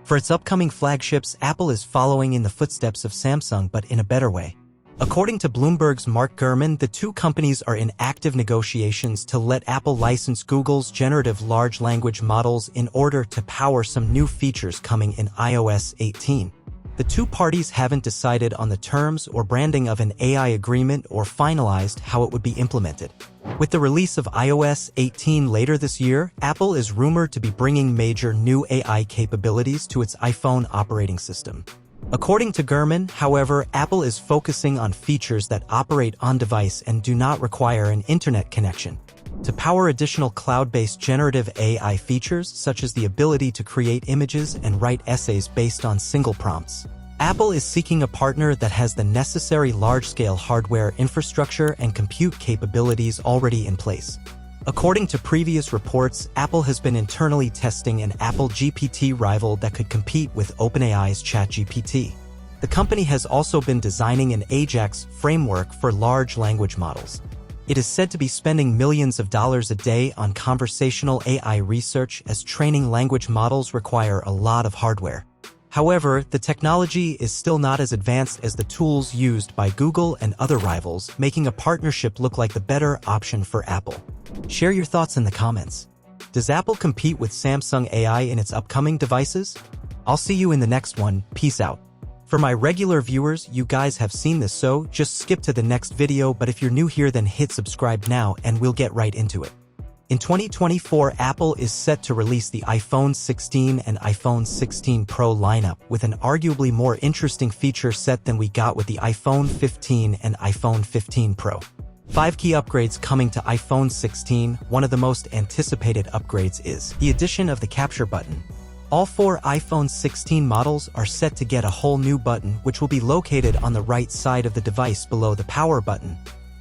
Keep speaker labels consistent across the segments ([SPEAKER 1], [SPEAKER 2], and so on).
[SPEAKER 1] For its upcoming flagships, Apple is following in the footsteps of Samsung but in a better way. According to Bloomberg's Mark Gurman, the two companies are in active negotiations to let Apple license Google's generative large language models in order to power some new features coming in iOS 18. The two parties haven't decided on the terms or branding of an AI agreement or finalized how it would be implemented. With the release of iOS 18 later this year, Apple is rumored to be bringing major new AI capabilities to its iPhone operating system. According to Gurman, however, Apple is focusing on features that operate on-device and do not require an internet connection. To power additional cloud-based generative AI features, such as the ability to create images and write essays based on single prompts, Apple is seeking a partner that has the necessary large-scale hardware infrastructure and compute capabilities already in place. According to previous reports, Apple has been internally testing an Apple GPT rival that could compete with OpenAI's ChatGPT. The company has also been designing an Ajax framework for large language models. It is said to be spending millions of dollars a day on conversational AI research, as training language models require a lot of hardware. However, the technology is still not as advanced as the tools used by Google and other rivals, making a partnership look like the better option for Apple. Share your thoughts in the comments. Does Apple compete with Samsung AI in its upcoming devices? I'll see you in the next one. Peace out. For my regular viewers, you guys have seen this, so just skip to the next video, but if you're new here, then hit subscribe now and we'll get right into it. In 2024, Apple is set to release the iPhone 16 and iPhone 16 Pro lineup with an arguably more interesting feature set than we got with the iPhone 15 and iPhone 15 Pro. 5 key upgrades coming to iPhone 16. One of the most anticipated upgrades is the addition of the capture button. All 4 iPhone 16 models are set to get a whole new button, which will be located on the right side of the device below the power button.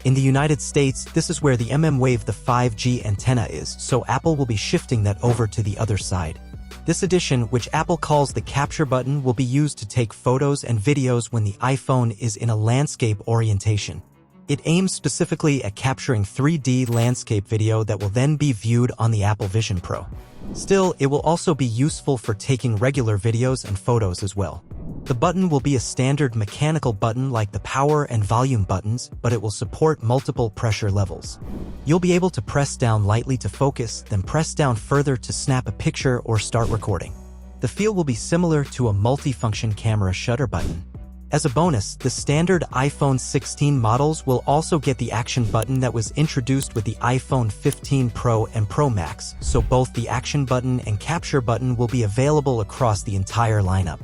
[SPEAKER 1] In the United States, this is where the mmWave, the 5G antenna, is, so Apple will be shifting that over to the other side. This addition, which Apple calls the capture button, will be used to take photos and videos when the iPhone is in a landscape orientation. It aims specifically at capturing 3D landscape video that will then be viewed on the Apple Vision Pro. Still, it will also be useful for taking regular videos and photos as well. The button will be a standard mechanical button like the power and volume buttons, but it will support multiple pressure levels. You'll be able to press down lightly to focus, then press down further to snap a picture or start recording. The feel will be similar to a multifunction camera shutter button. As a bonus, the standard iPhone 16 models will also get the action button that was introduced with the iPhone 15 Pro and Pro Max, so both the action button and capture button will be available across the entire lineup.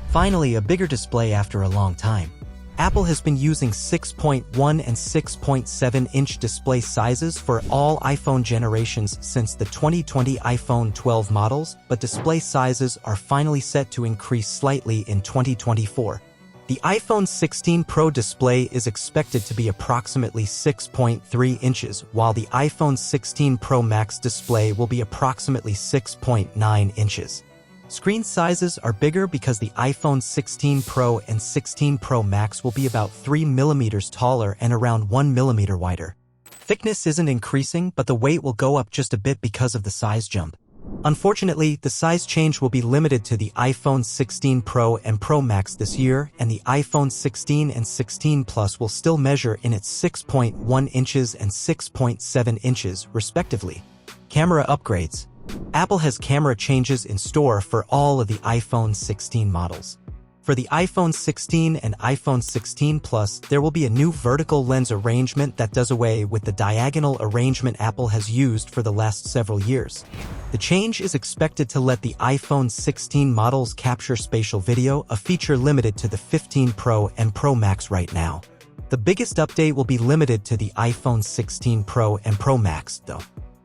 [SPEAKER 1] Finally, a bigger display after a long time. Apple has been using 6.1 and 6.7-inch display sizes for all iPhone generations since the 2020 iPhone 12 models, but display sizes are finally set to increase slightly in 2024. The iPhone 16 Pro display is expected to be approximately 6.3 inches, while the iPhone 16 Pro Max display will be approximately 6.9 inches. Screen sizes are bigger because the iPhone 16 Pro and 16 Pro Max will be about 3 mm taller and around 1 mm wider. Thickness isn't increasing, but the weight will go up just a bit because of the size jump. Unfortunately, the size change will be limited to the iPhone 16 Pro and Pro Max this year, and the iPhone 16 and 16 Plus will still measure in its 6.1 inches and 6.7 inches, respectively. Camera upgrades. Apple has camera changes in store for all of the iPhone 16 models. For the iPhone 16 and iPhone 16 Plus, there will be a new vertical lens arrangement that does away with the diagonal arrangement Apple has used for the last several years. The change is expected to let the iPhone 16 models capture spatial video, a feature limited to the 15 Pro and Pro Max right now. The biggest update will be limited to the iPhone 16 Pro and Pro Max, though.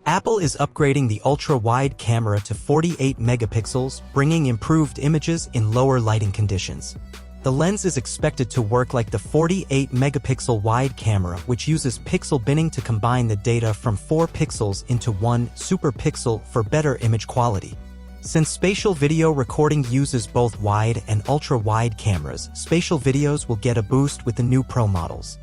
[SPEAKER 1] Apple is upgrading the ultra-wide camera to 48 megapixels, bringing improved images in lower lighting conditions. The lens is expected to work like the 48-megapixel wide camera, which uses pixel binning to combine the data from 4 pixels into 1 super pixel for better image quality. Since spatial video recording uses both wide and ultra-wide cameras, spatial videos will get a boost with the new Pro models.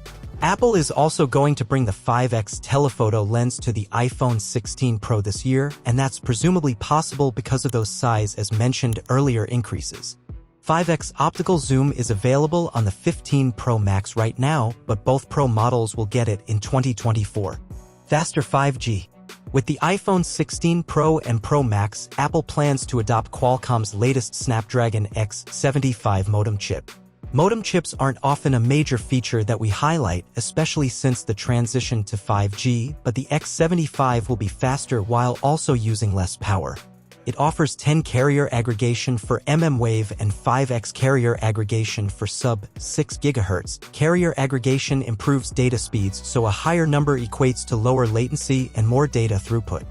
[SPEAKER 1] Apple is also going to bring the 5x telephoto lens to the iPhone 16 Pro this year, and that's presumably possible because of those size as mentioned earlier increases. 5x optical zoom is available on the 15 Pro Max right now, but both Pro models will get it in 2024. Faster 5G. With the iPhone 16 Pro and Pro Max, Apple plans to adopt Qualcomm's latest Snapdragon X75 modem chip. Modem chips aren't often a major feature that we highlight, especially since the transition to 5G, but the X75 will be faster while also using less power. It offers 10 carrier aggregation for mmWave and 5x carrier aggregation for sub-6 GHz. Carrier aggregation improves data speeds, so a higher number equates to lower latency and more data throughput.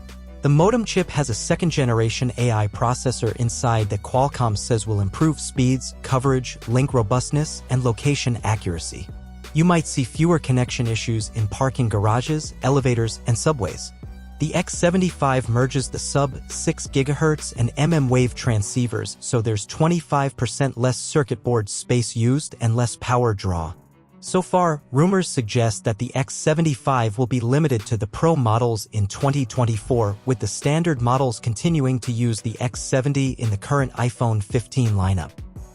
[SPEAKER 1] The modem chip has a second-generation AI processor inside that Qualcomm says will improve speeds, coverage, link robustness, and location accuracy. You might see fewer connection issues in parking garages, elevators, and subways. The X75 merges the sub-6 GHz and mmWave transceivers, so there's 25% less circuit board space used and less power draw. So far, rumors suggest that the X75 will be limited to the Pro models in 2024, with the standard models continuing to use the X70 in the current iPhone 15 lineup.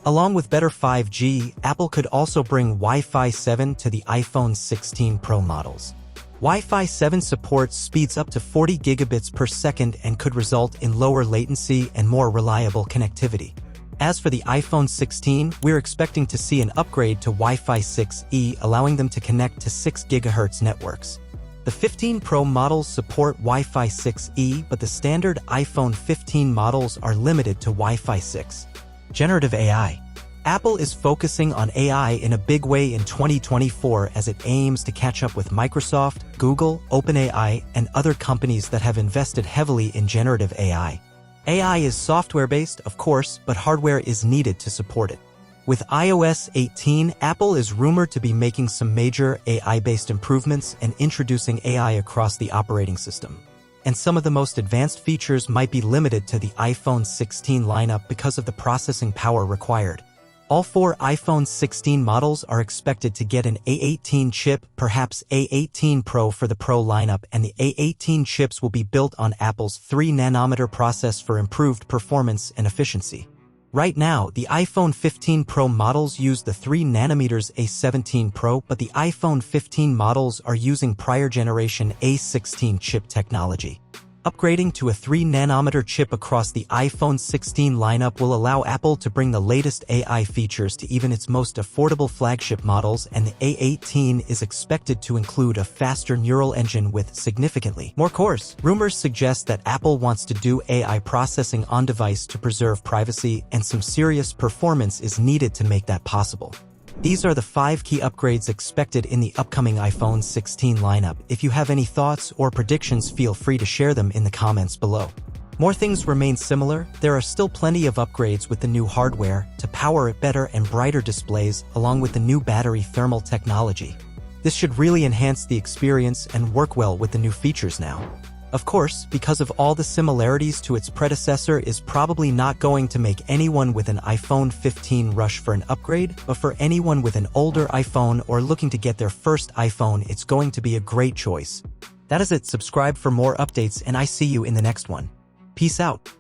[SPEAKER 1] Along with better 5G, Apple could also bring Wi-Fi 7 to the iPhone 16 Pro models. Wi-Fi 7 supports speeds up to 40 gigabits per second and could result in lower latency and more reliable connectivity. As for the iPhone 16, we're expecting to see an upgrade to Wi-Fi 6E, allowing them to connect to 6 GHz networks. The 15 Pro models support Wi-Fi 6E, but the standard iPhone 15 models are limited to Wi-Fi 6. Generative AI. Apple is focusing on AI in a big way in 2024 as it aims to catch up with Microsoft, Google, OpenAI, and other companies that have invested heavily in generative AI. AI is software-based, of course, but hardware is needed to support it. With iOS 18, Apple is rumored to be making some major AI-based improvements and introducing AI across the operating system. And some of the most advanced features might be limited to the iPhone 16 lineup because of the processing power required. All 4 iPhone 16 models are expected to get an A18 chip, perhaps A18 Pro for the Pro lineup, and the A18 chips will be built on Apple's 3nm process for improved performance and efficiency. Right now, the iPhone 15 Pro models use the 3nm A17 Pro, but the iPhone 15 models are using prior generation A16 chip technology. Upgrading to a 3nm chip across the iPhone 16 lineup will allow Apple to bring the latest AI features to even its most affordable flagship models, and the A18 is expected to include a faster neural engine with significantly more cores. Rumors suggest that Apple wants to do AI processing on-device to preserve privacy, and some serious performance is needed to make that possible. These are the 5 key upgrades expected in the upcoming iPhone 16 lineup. If you have any thoughts or predictions, feel free to share them in the comments below. More things remain similar. There are still plenty of upgrades with the new hardware to power better and brighter displays, along with the new battery thermal technology. This should really enhance the experience and work well with the new features now. Of course, because of all the similarities to its predecessor, is probably not going to make anyone with an iPhone 15 rush for an upgrade, but for anyone with an older iPhone or looking to get their first iPhone, it's going to be a great choice. That is it. Subscribe for more updates, and I see you in the next one. Peace out.